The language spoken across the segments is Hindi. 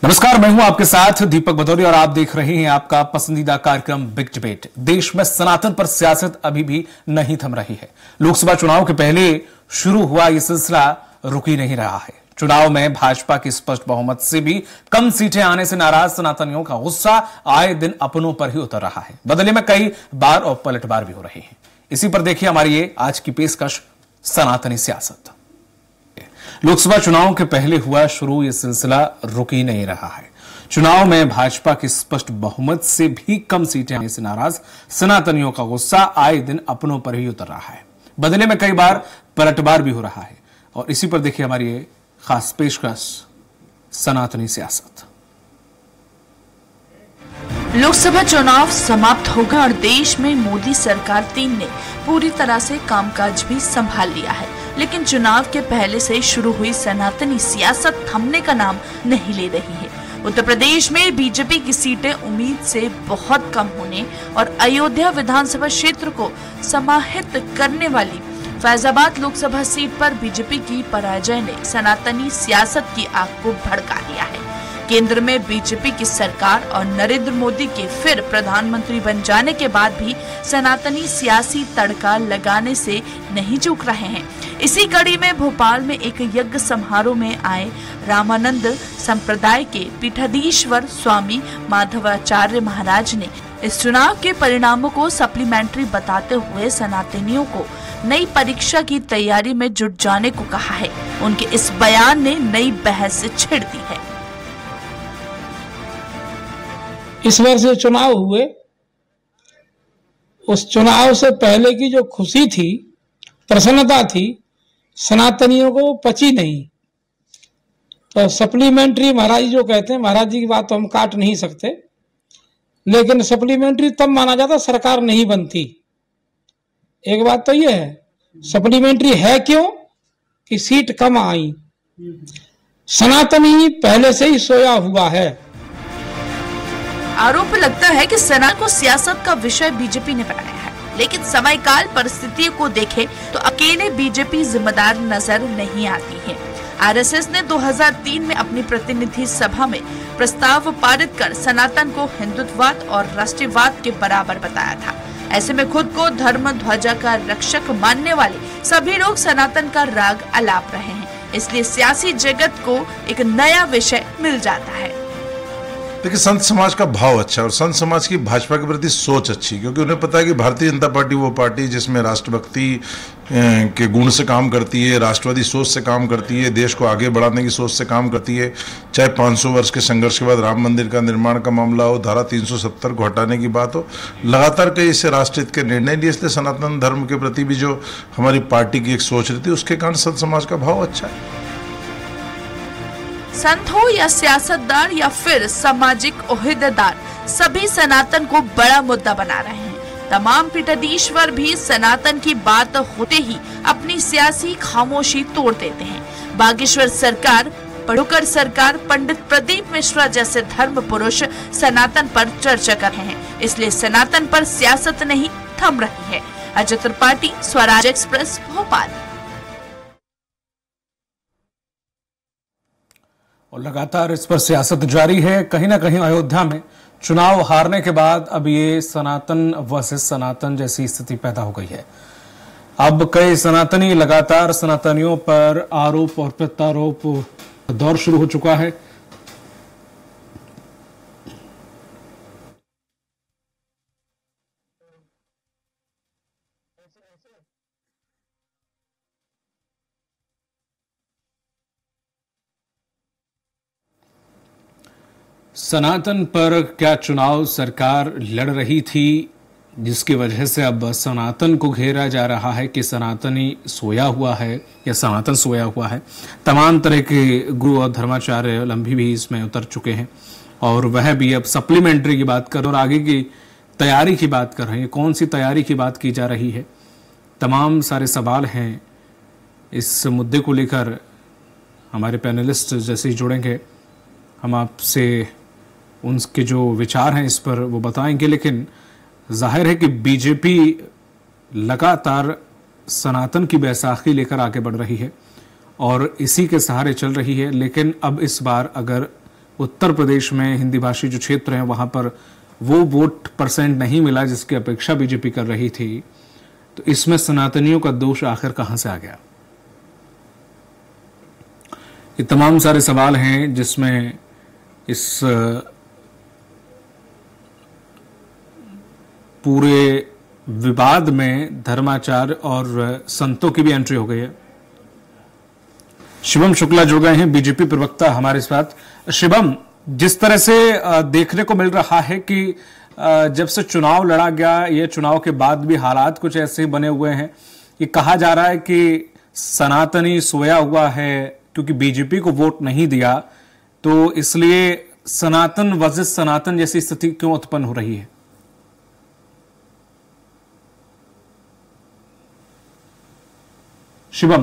नमस्कार, मैं हूं आपके साथ दीपक भदौरिया और आप देख रहे हैं आपका पसंदीदा कार्यक्रम बिग डिबेट। देश में सनातन पर सियासत अभी भी नहीं थम रही है। लोकसभा चुनाव के पहले शुरू हुआ यह सिलसिला रुक ही नहीं रहा है। चुनाव में भाजपा की स्पष्ट बहुमत से भी कम सीटें आने से नाराज सनातनियों का गुस्सा आए दिन अपनों पर ही उतर रहा है। बदले में कई बार और पलटवार भी हो रहे हैं। इसी पर देखिए हमारी ये आज की पेशकश, सनातनी सियासत। लोकसभा चुनाव के पहले हुआ शुरू यह सिलसिला रुक ही नहीं रहा है। चुनाव में भाजपा की स्पष्ट बहुमत से भी कम सीटें आने से नाराज सनातनियों का गुस्सा आए दिन अपनों पर ही उतर रहा है। बदले में कई बार पलटवार भी हो रहा है। और इसी पर देखिए हमारी ये खास पेशकश, सनातनी सियासत। लोकसभा चुनाव समाप्त होगा और देश में मोदी सरकार 3 ने पूरी तरह से कामकाज भी संभाल लिया है, लेकिन चुनाव के पहले से शुरू हुई सनातनी सियासत थमने का नाम नहीं ले रही है। उत्तर प्रदेश में बीजेपी की सीटें उम्मीद से बहुत कम होने और अयोध्या विधानसभा क्षेत्र को समाहित करने वाली फैजाबाद लोकसभा सीट पर बीजेपी की पराजय ने सनातनी सियासत की आग को भड़का दिया है। केंद्र में बीजेपी की सरकार और नरेंद्र मोदी के फिर प्रधानमंत्री बन जाने के बाद भी सनातनी सियासी तड़का लगाने से नहीं चूक रहे हैं। इसी कड़ी में भोपाल में एक यज्ञ समारोह में आए रामानंद संप्रदाय के पीठाधीश्वर स्वामी माधवाचार्य महाराज ने इस चुनाव के परिणामों को सप्लीमेंट्री बताते हुए सनातनियों को नई परीक्षा की तैयारी में जुट जाने को कहा है। उनके इस बयान ने नई बहस छिड़ दी है। इस वर्ष जो चुनाव हुए, उस चुनाव से पहले की जो खुशी थी, प्रसन्नता थी, सनातनियों को पची नहीं। तो सप्लीमेंट्री महाराज जो कहते हैं, महाराज जी की बात तो हम काट नहीं सकते, लेकिन सप्लीमेंट्री तब माना जाता सरकार नहीं बनती। एक बात तो यह है, सप्लीमेंट्री है क्यों कि सीट कम आई। सनातनी पहले से ही सोया हुआ है। आरोप लगता है कि सनातन को सियासत का विषय बीजेपी ने बनाया है, लेकिन समय काल परिस्थितियों को देखें तो अकेले बीजेपी जिम्मेदार नजर नहीं आती है। आरएसएस ने 2003 में अपनी प्रतिनिधि सभा में प्रस्ताव पारित कर सनातन को हिंदुत्ववाद और राष्ट्रवाद के बराबर बताया था। ऐसे में खुद को धर्म ध्वजा का रक्षक मानने वाले सभी लोग सनातन का राग अलाप रहे हैं। इसलिए सियासी जगत को एक नया विषय मिल जाता है। देखिए, संत समाज का भाव अच्छा है और संत समाज की भाजपा के प्रति सोच अच्छी, क्योंकि उन्हें पता है कि भारतीय जनता पार्टी वो पार्टी जिसमें राष्ट्रभक्ति के गुण से काम करती है, राष्ट्रवादी सोच से काम करती है, देश को आगे बढ़ाने की सोच से काम करती है। चाहे 500 वर्ष के संघर्ष के बाद राम मंदिर का निर्माण का मामला हो, धारा 370 को हटाने की बात हो, लगातार कई इससे राष्ट्रहित के निर्णय लिए। इसलिए सनातन धर्म के प्रति भी जो हमारी पार्टी की एक सोच रहती है, उसके कारण संत समाज का भाव अच्छा है। संत हो या सियासतदार या फिर सामाजिक ओहदेदार, सभी सनातन को बड़ा मुद्दा बना रहे हैं। तमाम पीठाधीश्वर भी सनातन की बात होते ही अपनी सियासी खामोशी तोड़ देते हैं। बागेश्वर सरकार, पढ़ोकर सरकार, पंडित प्रदीप मिश्रा जैसे धर्म पुरुष सनातन पर चर्चा कर रहे हैं। इसलिए सनातन पर सियासत नहीं थम रही है। अजय त्रिपाठी, स्वराज एक्सप्रेस, भोपाल। और लगातार इस पर सियासत जारी है। कहीं ना कहीं अयोध्या में चुनाव हारने के बाद अब ये सनातन वर्सेस सनातन जैसी स्थिति पैदा हो गई है। अब कई सनातनी लगातार सनातनियों पर आरोप और प्रत्यारोप दौर शुरू हो चुका है। सनातन पर क्या चुनाव सरकार लड़ रही थी, जिसकी वजह से अब सनातन को घेरा जा रहा है कि सनातनी सोया हुआ है या सनातन सोया हुआ है। तमाम तरह के गुरु और धर्माचार्य लंबी भी इसमें उतर चुके हैं और वह भी अब सप्लीमेंट्री की बात कर और आगे की तैयारी की बात कर रहे हैं। कौन सी तैयारी की बात की जा रही है, तमाम सारे सवाल हैं। इस मुद्दे को लेकर हमारे पैनलिस्ट जैसे ही जुड़ेंगे, हम आपसे उनके जो विचार हैं इस पर वो बताएंगे। लेकिन जाहिर है कि बीजेपी लगातार सनातन की बैसाखी लेकर आगे बढ़ रही है और इसी के सहारे चल रही है। लेकिन अब इस बार अगर उत्तर प्रदेश में हिंदी भाषी जो क्षेत्र हैं वहां पर वो वोट परसेंट नहीं मिला जिसकी अपेक्षा बीजेपी कर रही थी, तो इसमें सनातनियों का दोष आखिर कहां से आ गया? ये तमाम सारे सवाल हैं जिसमें इस पूरे विवाद में धर्माचार्य और संतों की भी एंट्री हो गई है। शिवम शुक्ला जुड़ गए हैं, बीजेपी प्रवक्ता हमारे साथ। शिवम, जिस तरह से देखने को मिल रहा है कि जब से चुनाव लड़ा गया, ये चुनाव के बाद भी हालात कुछ ऐसे बने हुए हैं। ये कहा जा रहा है कि सनातनी सोया हुआ है क्योंकि बीजेपी को वोट नहीं दिया, तो इसलिए सनातन वर्सेस सनातन जैसी स्थिति क्यों उत्पन्न हो रही है? शिवम,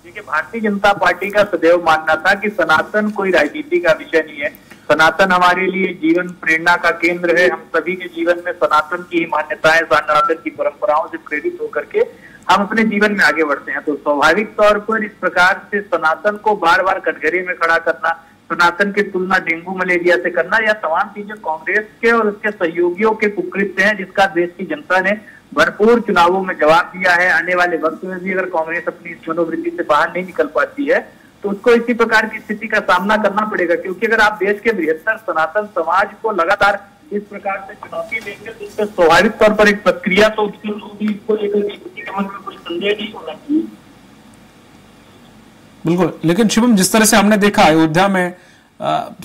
देखिए, भारतीय जनता पार्टी का सदैव मानना था कि सनातन कोई राजनीति का विषय नहीं है। सनातन हमारे लिए जीवन प्रेरणा का केंद्र है। हम सभी के जीवन में सनातन की ही मान्यताएं, सनातन की परंपराओं से प्रेरित होकर के हम अपने जीवन में आगे बढ़ते हैं। तो स्वाभाविक तौर पर इस प्रकार से सनातन को बार बार कटघरे में खड़ा करना, सनातन की तुलना डेंगू मलेरिया से करना, या तमाम चीजें कांग्रेस के और उसके सहयोगियों के कुकृत्य हैं, जिसका देश की जनता ने भरपूर चुनावों में जवाब दिया है। आने वाले वक्त में भी अगर कांग्रेस अपनी इस मनोवृत्ति से बाहर नहीं निकल पाती है तो उसको इसी प्रकार की स्थिति का सामना करना पड़ेगा, क्योंकि अगर आप देश के बृहत्तर सनातन समाज को लगातार इस प्रकार से चुनौती देंगे तो इससे स्वाभाविक तौर पर एक प्रक्रिया तो इसको लेकर किसी के मन में कोई संदेह नहीं होना चाहिए। बिल्कुल, लेकिन शिवम, जिस तरह से हमने देखा अयोध्या में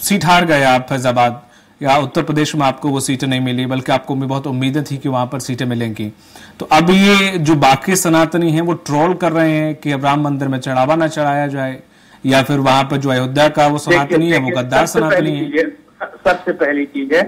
सीट हार गए आप, फैजाबाद या उत्तर प्रदेश में आपको वो सीटें नहीं मिली, बल्कि आपको भी बहुत उम्मीदें थी कि वहां पर सीटें मिलेंगी। तो अब ये जो बाकी सनातनी हैं वो ट्रोल कर रहे हैं कि अब राम मंदिर में चढ़ावा ना चढ़ाया जाए, या फिर वहां पर जो अयोध्या का वो सनातनी है वो गद्दार सनातनी है। सबसे पहली चीज है,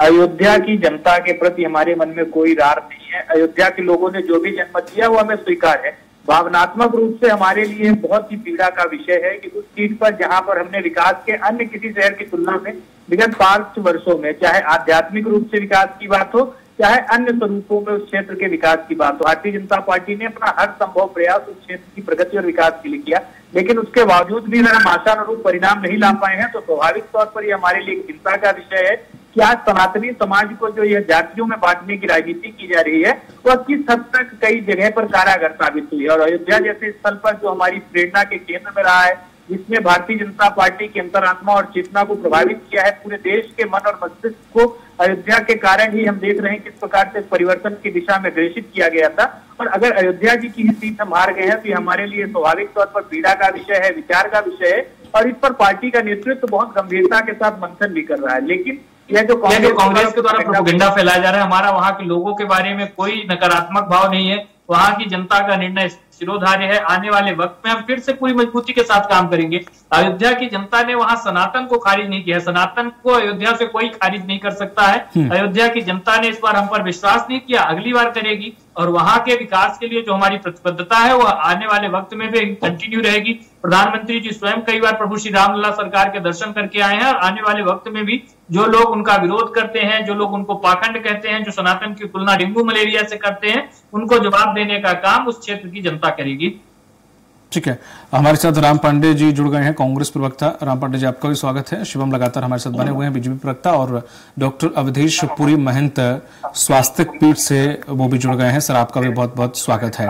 अयोध्या की जनता के प्रति हमारे मन में कोई रार नहीं है। अयोध्या के लोगों ने जो भी जनमत दिया वो हमें स्वीकार है। भावनात्मक रूप से हमारे लिए बहुत ही पीड़ा का विषय है कि उस सीट पर जहां पर हमने विकास के अन्य किसी शहर की तुलना में विगत 5 वर्षों में, चाहे आध्यात्मिक रूप से विकास की बात हो, चाहे अन्य स्वरूपों में उस क्षेत्र के विकास की बात हो, भारतीय जनता पार्टी ने अपना हर संभव प्रयास उस क्षेत्र की प्रगति और विकास के लिए किया। लेकिन उसके बावजूद भी अगर हम आशानुरूप परिणाम नहीं ला पाए हैं तो स्वाभाविक तौर पर यह हमारे लिए चिंता का विषय है कि आज सनातनी समाज को जो यह जातियों में बांटने की राजनीति की जा रही है वह किस हद तक कई जगह पर कारागर साबित हुई है। और अयोध्या जैसे स्थल पर जो हमारी प्रेरणा के केंद्र में रहा है, जिसने भारतीय जनता पार्टी की अंतरात्मा और चेतना को प्रभावित किया है, पूरे देश के मन और मस्तिष्क को अयोध्या के कारण ही हम देख रहे हैं किस प्रकार से परिवर्तन की दिशा में अग्रेसित किया गया था। और अगर अयोध्या जी की सीट हम हार गए हैं तो ये हमारे लिए स्वाभाविक तौर पर पीड़ा का विषय है, विचार का विषय है, और इस पर पार्टी का नेतृत्व बहुत गंभीरता के साथ मंथन भी कर रहा है। लेकिन यह जो कांग्रेस के द्वारा प्रोपेगेंडा फैलाया जा रहा है, हमारा वहां के लोगों के बारे में कोई नकारात्मक भाव नहीं है। वहां की जनता का निर्णय शिरोधार्य है। आने वाले वक्त में हम फिर से पूरी मजबूती के साथ काम करेंगे। अयोध्या की जनता ने वहां सनातन को खारिज नहीं किया, सनातन को अयोध्या से कोई खारिज नहीं कर सकता है। अयोध्या की जनता ने इस बार हम पर विश्वास नहीं किया, अगली बार करेगी, और वहां के विकास के लिए जो हमारी प्रतिबद्धता है वह आने वाले वक्त में भी कंटिन्यू रहेगी। प्रधानमंत्री जी स्वयं कई बार प्रभु श्री रामलला सरकार के दर्शन करके आए हैं, और आने वाले वक्त में भी जो लोग उनका विरोध करते हैं, जो लोग उनको पाखंड कहते हैं, जो सनातन की तुलना डेंगू मलेरिया से करते हैं, उनको जवाब देने का काम उस क्षेत्र की जनता करेगी। ठीक है, हमारे साथ राम पांडे जी जुड़ गए हैं, कांग्रेस प्रवक्ता। राम पांडे जी, आपका भी स्वागत है। शिवम लगातार हमारे साथ बने हुए हैं, बीजेपी प्रवक्ता, और डॉक्टर अवधेश पुरी महंत स्वास्थ्य पीठ से वो भी जुड़ गए हैं। सर, आपका भी बहुत बहुत स्वागत है।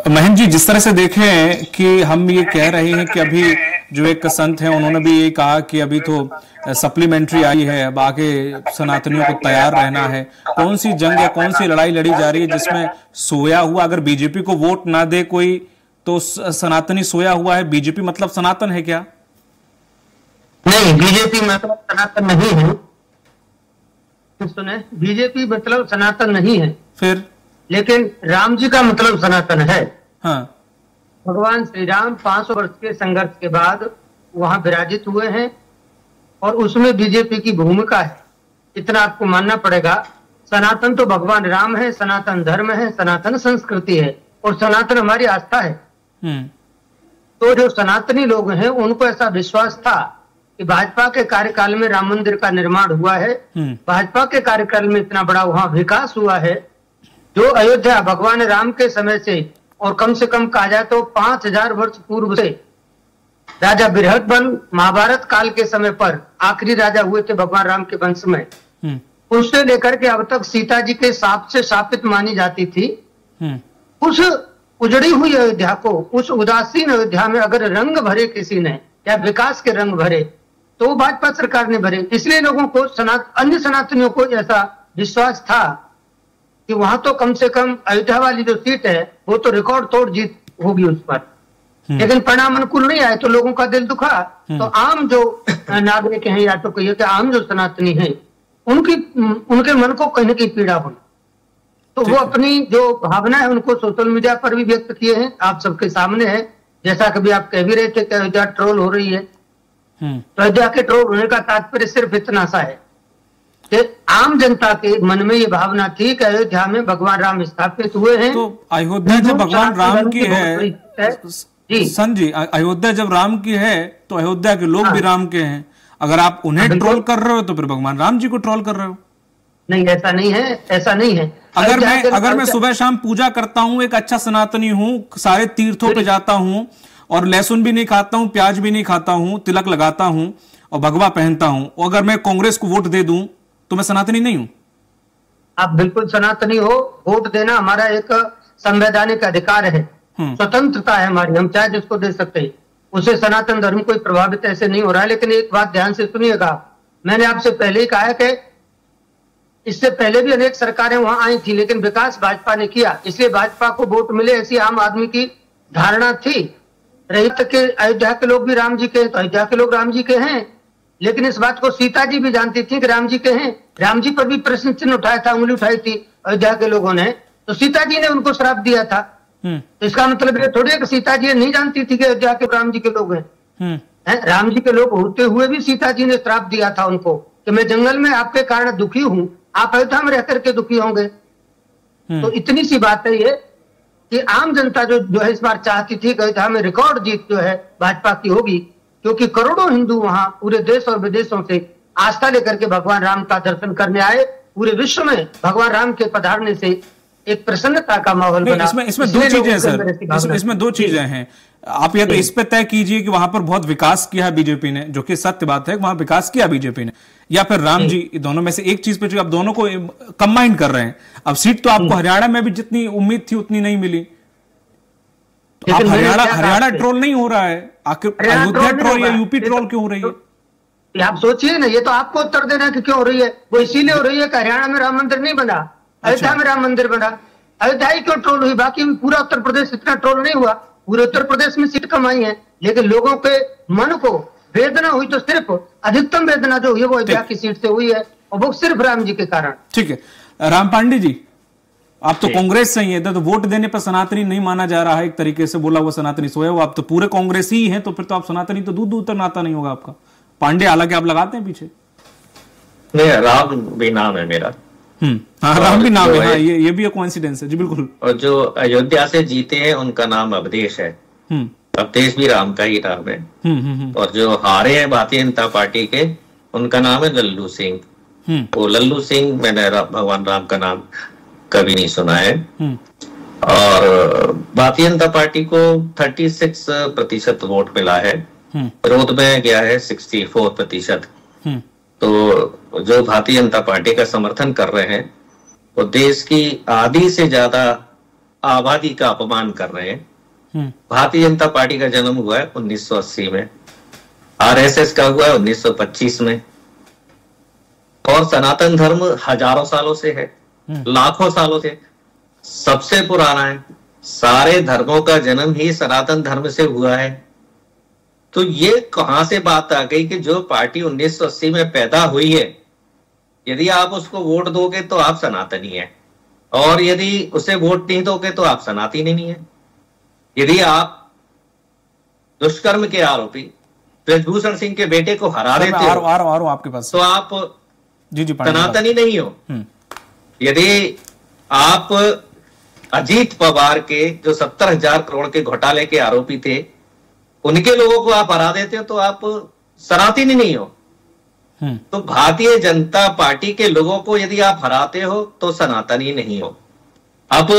महंत जी, जिस तरह से देखें कि हम ये कह रहे हैं कि अभी जो एक संत है उन्होंने भी ये कहा कि अभी तो सप्लीमेंट्री आई है, अब आगे सनातनियों को तैयार रहना है। कौन सी जंग या कौन सी लड़ाई लड़ी जा रही है जिसमें सोया हुआ, अगर बीजेपी को वोट ना दे कोई तो सनातनी सोया हुआ है? बीजेपी मतलब सनातन है क्या? नहीं, बीजेपी मतलब सनातन नहीं है। सुने, बीजेपी मतलब सनातन नहीं है, फिर? लेकिन राम जी का मतलब सनातन है। हाँ, भगवान श्री राम 500 वर्ष के संघर्ष के बाद वहां विराजित हुए हैं, और उसमें बीजेपी की भूमिका है, इतना आपको मानना पड़ेगा। सनातन तो भगवान राम है, सनातन धर्म है, सनातन संस्कृति है, और सनातन हमारी आस्था है। तो जो सनातनी लोग हैं उनको ऐसा विश्वास था कि भाजपा के कार्यकाल में राम मंदिर का निर्माण हुआ है, भाजपा के कार्यकाल में इतना बड़ा वहां विकास हुआ है, जो अयोध्या भगवान राम के समय से, और कम से कम कहा जाए तो 5000 वर्ष पूर्व से राजा बृहद्बल महाभारत काल के समय पर आखिरी राजा हुए थे भगवान राम के वंश में, उससे लेकर के अब तक सीता जी के शाप से शापित मानी जाती थी। उस उजड़ी हुई अयोध्या को, उस उदासीन अयोध्या में अगर रंग भरे किसी ने या विकास के रंग भरे तो वो भाजपा सरकार ने भरे। इसलिए लोगों को अन्य सनातनियों को ऐसा विश्वास था कि वहां तो कम से कम अयोध्या वाली जो सीट है वो तो रिकॉर्ड तोड़ जीत होगी उस पर, लेकिन परिणाम अनुकूल नहीं आए तो लोगों का दिल दुखा। तो आम जो नागरिक हैं या तो कहिए कि आम जो सनातनी हैं उनके मन को कहीं न कहीं पीड़ा हुई, तो वो अपनी जो भावना है उनको सोशल मीडिया पर भी व्यक्त किए हैं, आप सबके सामने है। जैसा कभी आप कह भी रहे थे कि अयोध्या ट्रोल हो रही है, तो अयोध्या के ट्रोल होने का तात्पर्य सिर्फ इतना सा है कि आम जनता के मन में ये भावना थी कि अयोध्या में भगवान राम स्थापित हुए हैं। तो अयोध्या जब भगवान राम की है संजय, अयोध्या जब राम की है तो अयोध्या के लोग भी राम के हैं। अगर आप उन्हें ट्रोल कर रहे हो तो फिर भगवान राम जी को ट्रोल कर रहे हो। नहीं, ऐसा नहीं है, ऐसा नहीं है। अगर मैं सुबह शाम पूजा करता हूँ, एक अच्छा सनातनी हूँ, सारे तीर्थों पे जाता हूँ और लहसुन भी नहीं खाता हूँ, प्याज भी नहीं खाता हूँ, तिलक लगाता हूँ और भगवा पहनता हूँ, और अगर मैं कांग्रेस को वोट दे दूं तो मैं सनातनी नहीं हूँ? आप बिल्कुल सनातनी हो। वोट देना हमारा एक संवैधानिक अधिकार है, स्वतंत्रता है हमारी, हम चाहे जिसको दे सकते हैं। उससे सनातन धर्म कोई प्रभावित ऐसे नहीं हो रहा है। लेकिन एक बात ध्यान से सुनिएगा, मैंने आपसे पहले ही कहा है कि इससे पहले भी अनेक सरकारें वहां आई थी, लेकिन विकास भाजपा ने किया, इसलिए भाजपा को वोट मिले, ऐसी आम आदमी की धारणा थी। रही तक के अयोध्या के लोग भी राम जी के, तो अयोध्या के लोग राम जी के हैं, लेकिन इस बात को सीता जी भी जानती थी कि राम जी के हैं। राम जी पर भी प्रश्न चिन्ह उठाया था, उंगली उठाई थी अयोध्या के लोगों ने, तो सीता जी ने उनको श्राप दिया था। तो इसका मतलब ये थोड़ी है कि सीता जी नहीं जानती थी कि अयोध्या के राम जी के लोग हैं। राम जी के लोग होते हुए भी सीता जी ने श्राप दिया था उनको कि मैं जंगल में आपके कारण दुखी हूं, आप अयोध्या में रह करके दुखी होंगे। तो इतनी सी बात है ये कि आम जनता जो है इस बार चाहती थी कि अयोध्या में रिकॉर्ड जीत जो है भाजपा की होगी, क्योंकि करोड़ों हिंदू वहां पूरे देश और विदेशों से आस्था लेकर के भगवान राम का दर्शन करने आए। पूरे विश्व में भगवान राम के पधारने से एक प्रसन्नता का माहौल बना। इसमें दो चीजें सर, इसमें दो चीजें हैं। आप या तो इस पे तय कीजिए कि वहां पर बहुत विकास किया है बीजेपी ने, जो कि सत्य बात है, वहां विकास किया बीजेपी ने, या फिर राम जी, दोनों में से एक चीज पे आप दोनों को कंबाइन कर रहे हैं। अब सीट तो आपको हरियाणा में भी जितनी उम्मीद थी उतनी नहीं मिली, तो आप हरियाणा ट्रोल नहीं हो रहा है, आखिर अयोध्या ट्रोल या यूपी ट्रोल क्यों हो रही है? आप सोचिए ना, ये तो आपको उत्तर देना कि क्यों हो रही है। वो इसीलिए हो रही है कि हरियाणा में राम मंदिर नहीं बना, अयोध्या में राम मंदिर बना। अयोध्या ही क्यों ट्रोल हुई, बाकी पूरा उत्तर प्रदेश इतना ट्रोल नहीं हुआ। पूरे उत्तर प्रदेश में सीट कम आई है, लेकिन लोगों के मन को वेदना हुई तो सिर्फ अधिकतम वेदना जो हुई है वो अयोध्या की सीट से हुई है, और वो सिर्फ राम जी के कारण। ठीक है, राम पांडे जी, आप तो कांग्रेस से ही है, तो वोट देने पर सनातनी नहीं माना जा रहा है, एक तरीके से बोला हुआ सनातनी सोया हुआ। आप तो पूरे कांग्रेस ही हैं, तो फिर तो आप सनातनी तो दूर दूर तक नाता नहीं होगा आपका। पांडे हालांकि आप लगाते हैं पीछे। नहीं, राम भी नाम है मेरा। हाँ, राम भी नाम है। हाँ, ये भी एक कोइंसिडेंस है जी, बिल्कुल। और जो अयोध्या से जीते हैं उनका नाम अवधेश है, अवधेश भी राम का ही नाम है। और जो हारे हैं भारतीय जनता पार्टी के, उनका नाम है लल्लू सिंह। वो लल्लू सिंह, मैंने भगवान राम का नाम कभी नहीं सुना है। और भारतीय जनता पार्टी को 36% वोट मिला है, विरोध में गया है 64%। तो जो भारतीय जनता पार्टी का समर्थन कर रहे हैं वो देश की आधी से ज्यादा आबादी का अपमान कर रहे हैं। भारतीय जनता पार्टी का जन्म हुआ है 1980 में, आरएसएस का हुआ है 1925 में, और सनातन धर्म हजारों सालों से है, लाखों सालों से सबसे पुराना है। सारे धर्मों का जन्म ही सनातन धर्म से हुआ है। तो ये कहां से बात आ गई कि जो पार्टी 1980 में पैदा हुई है, यदि आप उसको वोट दोगे तो आप सनातनी हैं, और यदि उसे वोट नहीं दोगे तो आप सनातनी नहीं है। यदि आप दुष्कर्म के आरोपी ब्रजभूषण सिंह के बेटे को हरा देते हो आपके पास, तो आप सनातनी नहीं हो। यदि आप अजीत पवार के जो 70,000 करोड़ के घोटाले के आरोपी थे, उनके लोगों को आप हरा देते हो तो आप सनातनी नहीं हो। तो भारतीय जनता पार्टी के लोगों को यदि आप हराते हो तो सनातनी नहीं हो। अब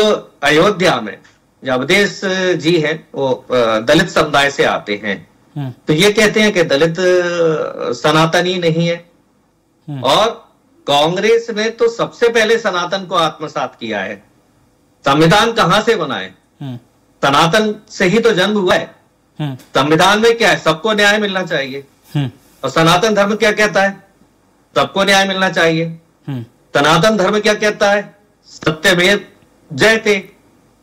अयोध्या में जब अवधेश जी हैं, वो दलित समुदाय से आते हैं, तो ये कहते हैं कि दलित सनातनी नहीं है। और कांग्रेस ने तो सबसे पहले सनातन को आत्मसात किया है। संविधान कहां से बना है? सनातन से ही तो जन्म हुआ है। संविधान में क्या है? सबको न्याय मिलना चाहिए। और सनातन धर्म क्या कहता है? सबको न्याय मिलना चाहिए। सनातन धर्म क्या कहता है? सत्यमेव जयते।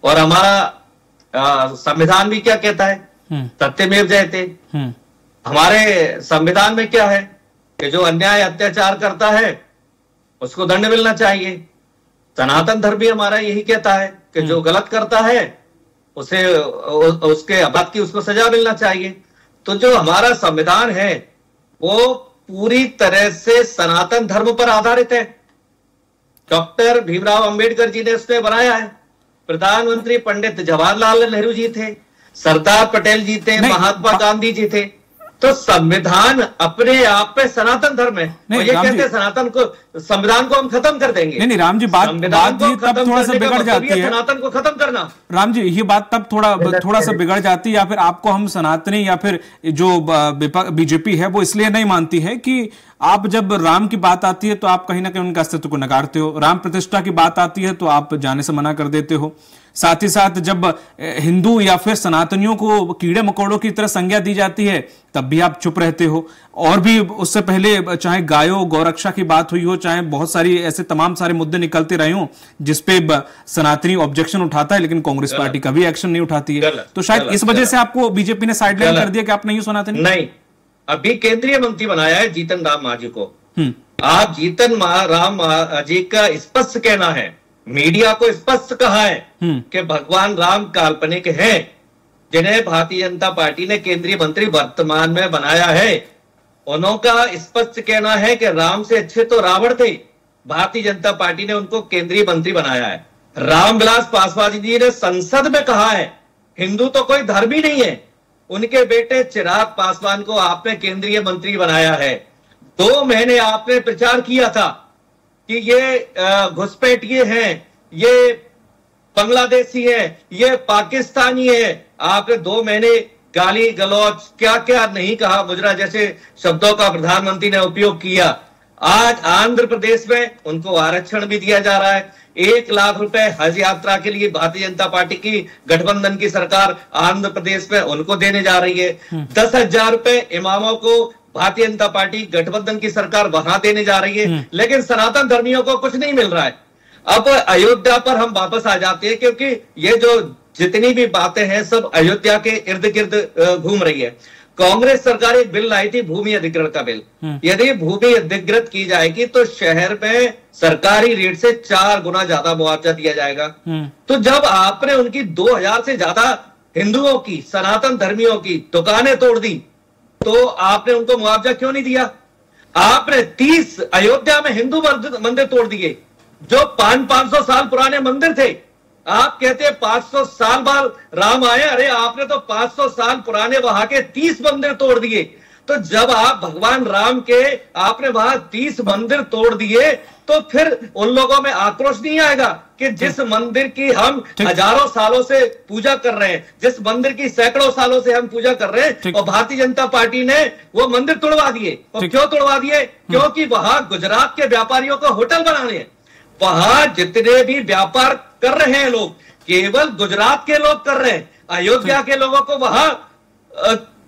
और हमारा संविधान भी क्या कहता है? सत्यमेव जयते। हमारे संविधान में क्या है कि जो अन्याय अत्याचार करता है उसको दंड मिलना चाहिए। सनातन धर्म भी हमारा यही कहता है कि जो गलत करता है उसे उसके अपराध की उसको सजा मिलना चाहिए। तो जो हमारा संविधान है वो पूरी तरह से सनातन धर्म पर आधारित है। डॉक्टर भीमराव अंबेडकर जी ने उसमें बनाया है। प्रधानमंत्री पंडित जवाहरलाल नेहरू जी थे, सरदार पटेल जी थे, महात्मा गांधी जी थे। तो संविधान अपने आप पे सनातन धर्म है। और ये कहते हैं सनातन को, संविधान को हम खत्म कर देंगे। नहीं राम जी, बात ये तब थोड़ा सा बिगड़ जाती है। सनातन को खत्म करना, राम जी, ये बात तब थोड़ा सा बिगड़ जाती है। या फिर आपको हम सनातनी या फिर जो बीजेपी है वो इसलिए नहीं मानती है कि आप जब राम की बात आती है तो आप कहीं ना कहीं उनके अस्तित्व को नकारते हो। राम प्रतिष्ठा की बात आती है तो आप जाने से मना कर देते हो। साथ ही साथ जब हिंदू या फिर सनातनियों को कीड़े मकोड़ों की तरह संज्ञा दी जाती है तब भी आप चुप रहते हो। और भी उससे पहले चाहे गायों गौरक्षा की बात हुई हो, चाहे बहुत सारी ऐसे तमाम सारे मुद्दे निकलते रहे हो जिसपे सनातनी ऑब्जेक्शन उठाता है, लेकिन कांग्रेस पार्टी कभी एक्शन नहीं उठाती है। तो शायद इस वजह से आपको बीजेपी ने साइडलाइन कर दिया कि आप नहीं हो सनातनी। नहीं, अभी केंद्रीय मंत्री बनाया है जीतन राम मांझी को। आप जीतन राम मांझी का स्पष्ट कहना है, मीडिया को स्पष्ट कहा है कि भगवान राम काल्पनिक हैं, जिन्हें भारतीय जनता पार्टी ने केंद्रीय मंत्री वर्तमान में बनाया है। उनका स्पष्ट कहना है कि राम से अच्छे तो रावण थे, भारतीय जनता पार्टी ने उनको केंद्रीय मंत्री बनाया है। रामविलास पासवान जी ने संसद में कहा है हिंदू तो कोई धर्म ही नहीं है। उनके बेटे चिराग पासवान को आपने केंद्रीय मंत्री बनाया है। 2 महीने आपने प्रचार किया था कि ये घुसपैठिए हैं, ये बांग्लादेशी है, ये पाकिस्तानी है। आपने 2 महीने गाली गलौज क्या क्या नहीं कहा, मुजरा जैसे शब्दों का प्रधानमंत्री ने उपयोग किया। आज आंध्र प्रदेश में उनको आरक्षण भी दिया जा रहा है। 1 लाख रुपए हज यात्रा के लिए भारतीय जनता पार्टी की गठबंधन की सरकार आंध्र प्रदेश में उनको देने जा रही है। 10,000 रुपए इमामों को भारतीय जनता पार्टी गठबंधन की सरकार वहां देने जा रही है। लेकिन सनातन धर्मियों को कुछ नहीं मिल रहा है। अब अयोध्या पर हम वापस आ जाते हैं, क्योंकि ये जो जितनी भी बातें हैं सब अयोध्या के इर्द गिर्द घूम रही है। कांग्रेस सरकार एक बिल लाई थी, भूमि अधिग्रहण का बिल। यदि भूमि अधिग्रहण की जाएगी तो शहर में सरकारी रेट से 4 गुना ज्यादा मुआवजा दिया जाएगा। तो जब आपने उनकी 2000 से ज्यादा हिंदुओं की, सनातन धर्मियों की दुकानें तोड़ दी तो आपने उनको मुआवजा क्यों नहीं दिया? आपने 30 अयोध्या में हिंदू मंदिर तोड़ दिए जो 500 साल पुराने मंदिर थे। आप कहते हैं 500 साल बाद राम आए, अरे आपने तो 500 साल पुराने वहां के 30 मंदिर तोड़ दिए। तो जब आप भगवान राम के आपने वहां 30 मंदिर तोड़ दिए तो फिर उन लोगों में आक्रोश नहीं आएगा कि जिस मंदिर की हम हजारों सालों से पूजा कर रहे हैं, जिस मंदिर की सैकड़ों सालों से हम पूजा कर रहे हैं, और भारतीय जनता पार्टी ने वो मंदिर तोड़वा दिए। और क्यों तोड़वा दिए? क्योंकि वहां गुजरात के व्यापारियों को होटल बनाने हैं। वहां जितने भी व्यापार कर रहे हैं लोग केवल गुजरात के लोग कर रहे हैं। अयोध्या के लोगों को वहां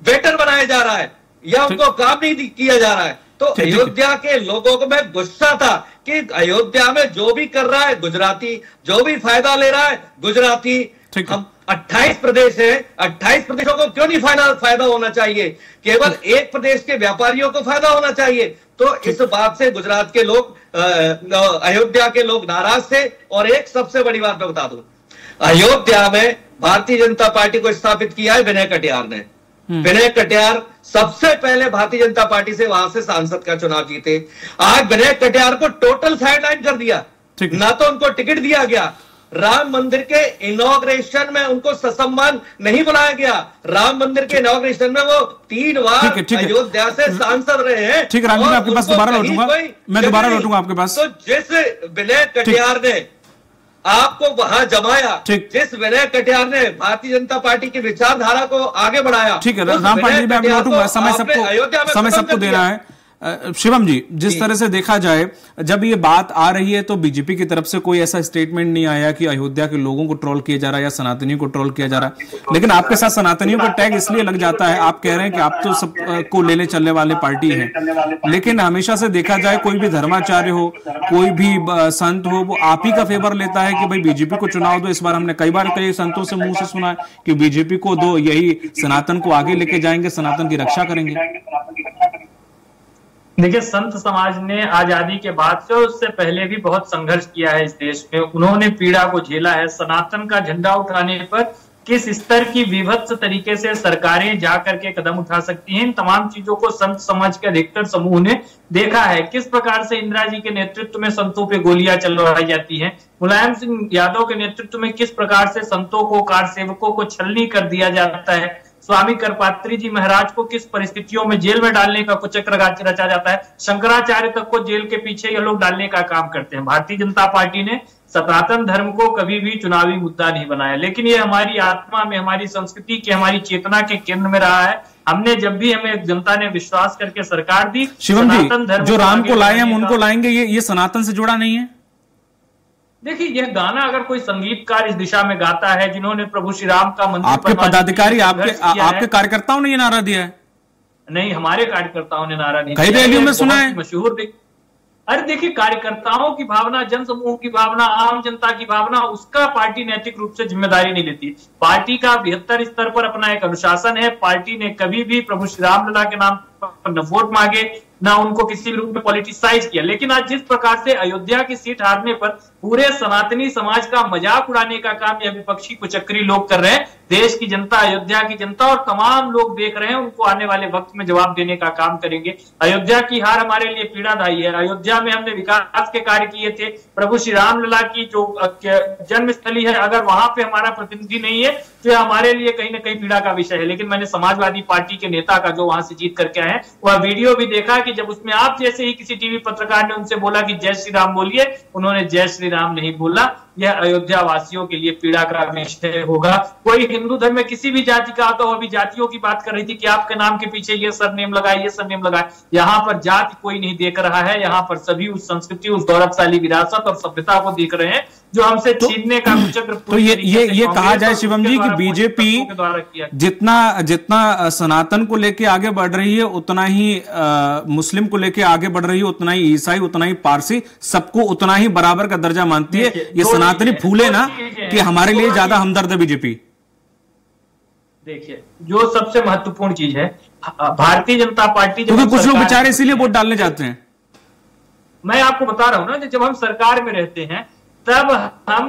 वेटर बनाया जा रहा है या उनको काम नहीं किया जा रहा है। तो अयोध्या के लोगों को मैं गुस्सा था कि अयोध्या में जो भी कर रहा है गुजराती, जो भी फायदा ले रहा है गुजराती। हम 28 प्रदेश है, 28 प्रदेशों को क्यों नहीं फायदा होना चाहिए? केवल एक प्रदेश के व्यापारियों को फायदा होना चाहिए। तो इस बात से गुजरात के लोग, अयोध्या के लोग नाराज थे। और एक सबसे बड़ी बात मैं बता दूं, अयोध्या में भारतीय जनता पार्टी को स्थापित किया है विनय कटियार ने। विनय कटियार सबसे पहले भारतीय जनता पार्टी से वहां से सांसद का चुनाव जीते। आज विनय कटियार को टोटल साइडलाइन कर दिया, ना तो उनको टिकट दिया गया। राम मंदिर के इनॉग्रेशन में उनको ससम्मान नहीं बुलाया गया। राम मंदिर के इनॉग्रेशन में वो 3 बार अयोध्या से सांसद रहे हैं। ठीक है राम जी, मैं आपके पास दोबारा लौटूंगा, मैं दोबारा लौटूंगा आपके पास। तो जिस विनय कटियार ने आपको वहां जमाया, जिस विनय कटियार ने भारतीय जनता पार्टी की विचारधारा को आगे बढ़ाया। ठीक है रामपाल जी, मैं लौटूंगा, समय सबको देना है। शिवम जी, जिस तरह से देखा जाए, जब ये बात आ रही है तो बीजेपी की तरफ से कोई ऐसा स्टेटमेंट नहीं आया कि अयोध्या के लोगों को ट्रोल किया जा रहा है या सनातनियों को ट्रोल किया जा रहा है, लेकिन आपके साथ सनातनियों का टैग इसलिए लग जाता है। आप कह रहे हैं कि आप तो सबको लेने चलने वाले पार्टी हैं, लेकिन हमेशा से देखा जाए कोई भी धर्माचार्य हो, कोई भी संत हो, वो आप ही का फेवर लेता है कि भाई बीजेपी को चुनाव दो। इस बार हमने कई बार कई संतों से मुंह से सुना है कि बीजेपी को दो, यही सनातन को आगे लेके जाएंगे, सनातन की रक्षा करेंगे। देखिए, संत समाज ने आजादी के बाद से, उससे पहले भी बहुत संघर्ष किया है इस देश में, उन्होंने पीड़ा को झेला है। सनातन का झंडा उठाने पर किस स्तर की विभत्स तरीके से सरकारें जाकर के कदम उठा सकती हैं, इन तमाम चीजों को संत समाज के अधिकतर समूह ने देखा है। किस प्रकार से इंदिरा जी के नेतृत्व में संतों पे गोलियां चलवाई जाती हैं, मुलायम सिंह यादव के नेतृत्व में किस प्रकार से संतों को, कार सेवकों को छलनी कर दिया जाता है, स्वामी करपात्री जी महाराज को किस परिस्थितियों में जेल में डालने का कुचक्र रचा जाता है, शंकराचार्य तक को जेल के पीछे ये लोग डालने का काम करते हैं। भारतीय जनता पार्टी ने सनातन धर्म को कभी भी चुनावी मुद्दा नहीं बनाया, लेकिन ये हमारी आत्मा में, हमारी संस्कृति के, हमारी चेतना के केंद्र में रहा है। हमने जब भी हमें जनता ने विश्वास करके सरकार दी, शिवम जी, जो राम को लाए हम उनको लाएंगे, ये सनातन से जुड़ा नहीं है। देखिए, यह गाना अगर कोई संगीतकार इस दिशा में गाता है, जिन्होंने प्रभु श्री राम का मंदिर, आपके पदाधिकारी, आपके कार्यकर्ताओं ने ये नारा दिया है? नहीं, हमारे कार्यकर्ताओं ने नारा नहीं, कई रैलियों में सुना है। मशहूर, अरे देखिए, कार्यकर्ताओं की भावना, जन समूह की भावना, आम जनता की भावना, उसका पार्टी नैतिक रूप से जिम्मेदारी नहीं लेती। पार्टी का बृहत्तर स्तर पर अपना एक अनुशासन है। पार्टी ने कभी भी प्रभु श्री रामलला के नाम पर न वोट मांगे, ना उनको किसी भी रूप में पॉलिटिसाइज किया। लेकिन आज जिस प्रकार से अयोध्या की सीट हारने पर पूरे सनातनी समाज का मजाक उड़ाने का काम यह विपक्षी कुचक्री लोग कर रहे हैं, देश की जनता, अयोध्या की जनता और तमाम लोग देख रहे हैं, उनको आने वाले वक्त में जवाब देने का काम करेंगे। अयोध्या की हार हमारे लिए पीड़ादायी है। अयोध्या में हमने विकास के कार्य किए थे। प्रभु श्री रामलला की जो जन्मस्थली है, अगर वहां पे हमारा प्रतिनिधि नहीं है तो हमारे लिए कहीं ना कहीं पीड़ा का विषय है। लेकिन मैंने समाजवादी पार्टी के नेता का, जो वहां से जीत करके आए हैं, वह वीडियो भी देखा कि जब उसमें आप जैसे ही किसी टीवी पत्रकार ने उनसे बोला कि जय श्री राम बोलिए, उन्होंने जय श्री राम नहीं बोला। यह अयोध्या वासियों के लिए पीड़ा का विषय होगा। कोई हिंदू धर्म में किसी भी जाति का आता हो, अभी जातियों की बात कर रही थी कि आपके नाम के पीछे ये सरनेम लगाए, ये सरनेम लगाए। यहाँ पर जाति कोई नहीं देख रहा है, यहाँ पर सभी उस संस्कृति, उस गौरवशाली विरासत और सभ्यता को देख रहे हैं जो हमसे छीनने का कुचक्र। तो ये कहा जाए शिवम जी कि बीजेपी जितना सनातन को लेके आगे बढ़ रही है, उतना ही मुस्लिम को लेके आगे बढ़ रही है, उतना ही ईसाई, उतना ही पारसी, सबको उतना ही बराबर का दर्जा मानती है। ये सनातनी फूले ना कि हमारे लिए ज्यादा हमदर्द है बीजेपी। देखिए, जो सबसे महत्वपूर्ण चीज है, भारतीय जनता पार्टी, क्योंकि कुछ लोग बेचारे इसीलिए वोट डालने जाते हैं। मैं आपको बता रहा हूं ना, जब हम सरकार में रहते हैं तब हम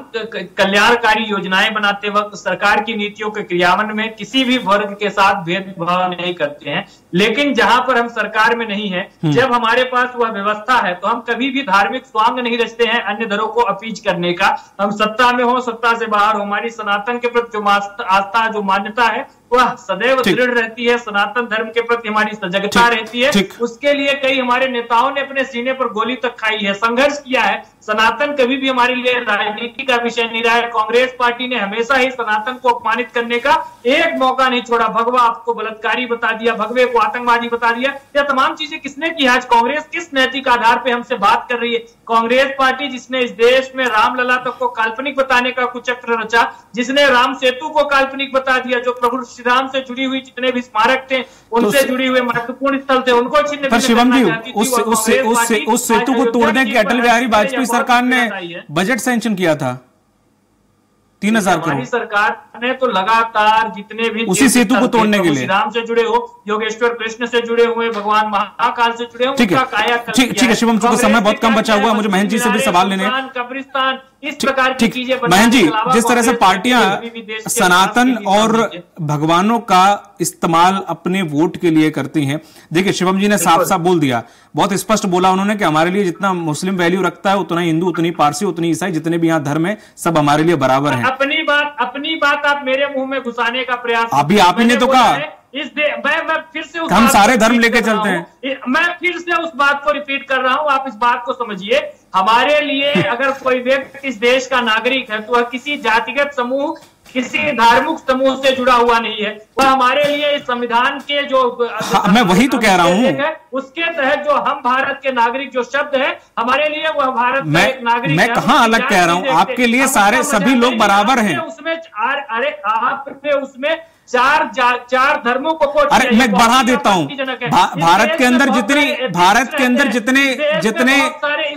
कल्याणकारी योजनाएं बनाते वक्त सरकार की नीतियों के क्रियान्वयन में किसी भी वर्ग के साथ भेदभाव नहीं करते हैं। लेकिन जहां पर हम सरकार में नहीं है, जब हमारे पास वह व्यवस्था है, तो हम कभी भी धार्मिक स्वांग नहीं रचते हैं अन्य धर्मों को अपीज करने का। हम सत्ता में हो, सत्ता से बाहर हो, हमारी सनातन के प्रति जो आस्था, जो मान्यता है, वह सदैव दृढ़ रहती है। सनातन धर्म के प्रति हमारी सजगता रहती है। उसके लिए कई हमारे नेताओं ने अपने सीने पर गोली तक खाई है, संघर्ष किया है। सनातन कभी भी हमारे लिए राजनीति का विषय नहीं रहा है। कांग्रेस पार्टी ने हमेशा ही सनातन को अपमानित करने का एक मौका नहीं छोड़ा। भगवा आपको बलात्कारी बता दिया, भगवे को आतंकवादी बता दिया। यह तमाम चीजें किसने की? आज कांग्रेस किस नैतिक आधार पे हमसे बात कर रही है? कांग्रेस पार्टी जिसने इस देश में रामलला तक को काल्पनिक बताने का कुचक्र रचा, जिसने राम सेतु को काल्पनिक बता दिया, जो प्रभु श्री राम से जुड़ी हुई जितने भी स्मारक थे, उनसे जुड़ी हुए महत्वपूर्ण स्थल थे, उनको छीनने पर शिवम जी, उस सेतु को तोड़ने की अटल बिहारी वाजपेयी सरकार ने बजट सैंक्शन किया था 3000 करोड़। सरकार ने तो लगातार जितने भी उसी सेतु को तोड़ने के लिए, राम से जुड़े हो, योगेश्वर कृष्ण से जुड़े हुए, भगवान महाकाल से जुड़े हो, ठीक है शिवम, चूंकि समय बहुत कम बचा हुआ है, मुझे महेंद्र जी से भी सवाल लेने हैं। कब्रिस्तान, इस प्रकार की चीजें महेंद्र जी, जिस तरह से पार्टियां सनातन और भगवानों का इस्तेमाल अपने वोट के लिए करती हैं, देखिए शिवम जी ने साफ साफ बोल दिया, बहुत स्पष्ट बोला उन्होंने कि हमारे लिए जितना मुस्लिम वैल्यू रखता है, उतना हिंदू, उतनी पारसी, उतनी ईसाई, जितने भी यहाँ धर्म है, सब हमारे लिए बराबर हैं। अपनी बात आप मेरे मुंह में घुसाने का प्रयास, अभी आप ही ने तो कहा मैं फिर से हम सारे धर्म लेके चलते हैं। मैं फिर से उस बात को रिपीट कर रहा हूं, आप इस बात को समझिए हमारे लिए अगर कोई व्यक्ति इस देश का नागरिक है तो वह किसी जातिगत समूह, किसी धार्मिक समूह से जुड़ा हुआ नहीं है। वह हमारे लिए इस संविधान के जो मैं वही तो कह रहा हूँ, उसके तहत जो हम भारत के नागरिक जो शब्द है, हमारे लिए वह भारत का एक नागरिक मैं कहाँ अलग कह रहा हूँ, आपके लिए सारे सभी लोग बराबर हैं। उसमें अरे आपने उसमें चार धर्मों को, अरे मैं बढ़ा देता हूँ, भारत के अंदर जितने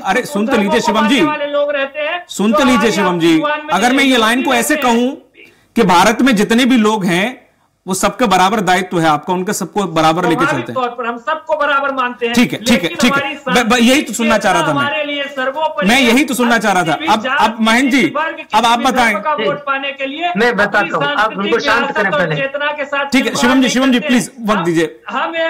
अरे सुन तो लीजिए शिवम जी, लोग रहते हैं, सुन तो लीजिए शिवम जी, अगर मैं ये लाइन को ऐसे कहूं कि भारत में जितने भी लोग हैं वो सबका बराबर दायित्व है आपका, उनके सबको बराबर लेके चलते हैं। तौर पर हम सबको बराबर मानते हैं। ठीक है, यही तो सुनना चाह रहा था मैं यही तो सुनना चाह रहा था। अब महेंद्र जी, अब आप बताएं। वोट पाने के लिए मैं बताता हूं, आप उनको शांत करें पहले। चेतना के साथ। ठीक है शिवम जी प्लीज वक्त दीजिए,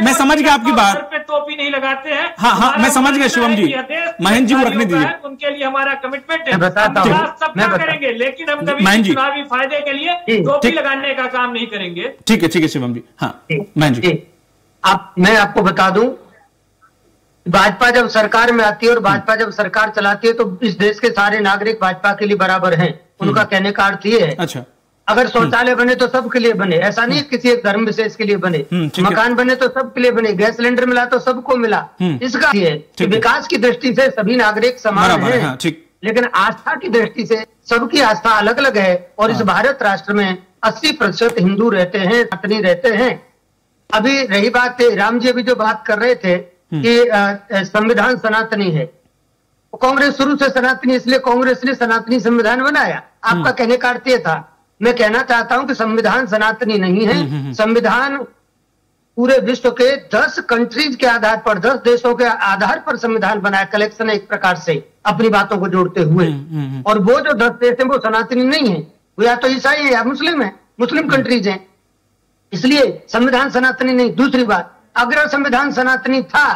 मैं समझ गया आपकी बात। टोपी नहीं लगाते हैं। हाँ मैं समझ गया शिवम जी, महेंद्र जी को रखने दीजिए। उनके लिए हमारा कमिटमेंट है, बताता हूँ, सबका करेंगे, लेकिन हम कभी चुनावी फायदे के लिए टोपी लगाने का काम नहीं करेंगे। ठीक है शिवम जी। हाँ महेंद्र जी, मैं आपको बता दूं, भाजपा जब सरकार में आती है और भाजपा जब सरकार चलाती है तो इस देश के सारे नागरिक भाजपा के लिए बराबर हैं। उनका कहने का अर्थ ये है, अच्छा, अगर शौचालय बने तो सबके लिए बने, ऐसा नहीं किसी एक धर्म विशेष के लिए बने। मकान बने तो सबके लिए बने, गैस सिलेंडर मिला तो सबको मिला। इसका ये है कि विकास की दृष्टि से सभी नागरिक समान हैं, लेकिन आस्था की दृष्टि से सबकी आस्था अलग अलग है। और इस भारत राष्ट्र में 80% हिंदू रहते हैं, सनातनी रहते हैं। अभी रही बात राम जी अभी जो बात कर रहे थे कि संविधान सनातनी है, कांग्रेस शुरू से सनातनी, इसलिए कांग्रेस ने सनातनी संविधान बनाया। आपका कहने का अर्थ ये था। मैं कहना चाहता हूं कि संविधान सनातनी नहीं है। संविधान पूरे विश्व के 10 कंट्रीज के आधार पर, 10 देशों के आधार पर संविधान बनाया, कलेक्शन है एक प्रकार से अपनी बातों को जोड़ते हुए। और वो जो 10 देश हैं वो सनातनी नहीं है, वो या तो ईसाई है या मुस्लिम है, मुस्लिम कंट्रीज हैं, इसलिए संविधान सनातनी नहीं। दूसरी बात, अगर संविधान सनातनी था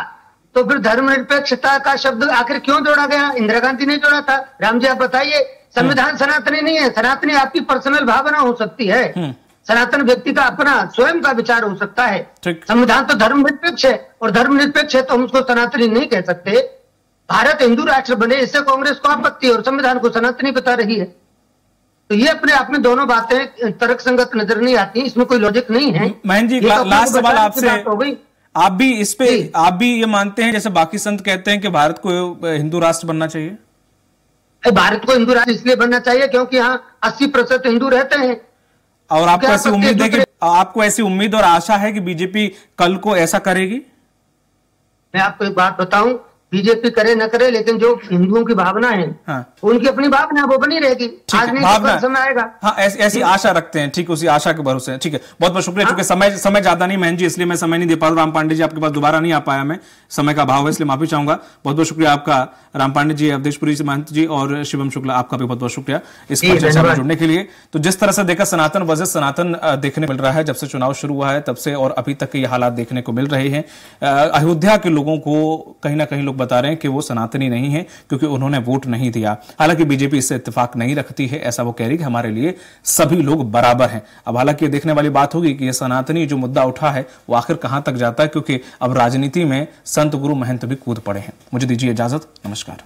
तो फिर धर्मनिरपेक्षता का शब्द आखिर क्यों जोड़ा गया? इंदिरा गांधी ने जोड़ा था। राम जी आप बताइए, संविधान सनातनी नहीं है। सनातनी आपकी पर्सनल भावना हो सकती है, सनातन व्यक्ति का अपना स्वयं का विचार हो सकता है। संविधान तो धर्मनिरपेक्ष है, और धर्मनिरपेक्ष है तो हम उसको सनातनी नहीं कह सकते। भारत हिंदू राष्ट्र बने, इससे कांग्रेस को आपत्ति है और संविधान को सनातनी बता रही है। तो ये अपने आप में दोनों बातें तर्क संगत नजर नहीं आती, इसमें कोई लॉजिक नहीं है। महेंद्र जी, लास्ट सवाल आपसे, आप भी इस पे आप भी ये मानते हैं जैसे बाकी संत कहते हैं कि भारत को हिंदू राष्ट्र बनना चाहिए? भारत को हिंदू राष्ट्र इसलिए बनना चाहिए क्योंकि यहाँ 80% हिंदू रहते हैं। और आपको ऐसी उम्मीद है कि आपको ऐसी उम्मीद और आशा है कि बीजेपी कल को ऐसा करेगी? मैं आपको एक बात बताऊं, बीजेपी करे न करे, लेकिन जो हिंदुओं की भावना है, हाँ, उनकी अपनी भावना वो बनी रहेगी। आज नहीं तो समय आएगा। हाँ, ऐसी आशा रखते हैं। ठीक, उसी आशा के भरोसे। ठीक है, बहुत बहुत शुक्रिया। क्योंकि समय ज्यादा नहीं महेंद्र जी, इसलिए मैं समय नहीं दे पा रहा हूँ। राम पांडे जी आपके पास दोबारा नहीं आ पाया, मैं समय का अभाव है, इसलिए माफी चाहूंगा। बहुत बहुत शुक्रिया आपका राम पांडे जी, अवधेशपुरी से महंत जी और शिवम शुक्ला, आपका भी बहुत बहुत शुक्रिया इस पर चर्चा में जुड़ने के लिए। तो जिस तरह से देखा सनातन वर्सेस सनातन देखने मिल रहा है जब से चुनाव शुरू हुआ है तब से, और अभी तक के ये हालात देखने को मिल रहे हैं। अयोध्या के लोगों को कहीं ना कहीं लोग बता रहे हैं कि वो सनातनी नहीं है क्योंकि उन्होंने वोट नहीं दिया। हालांकि बीजेपी इससे इत्तेफाक नहीं रखती है, ऐसा वो कह रही है कि हमारे लिए सभी लोग बराबर हैं। अब हालांकि ये देखने वाली बात होगी कि ये सनातनी जो मुद्दा उठा है वो आखिर कहां तक जाता है, क्योंकि अब राजनीति में संत गुरु महंत भी कूद पड़े हैं। मुझे दीजिए इजाजत, नमस्कार।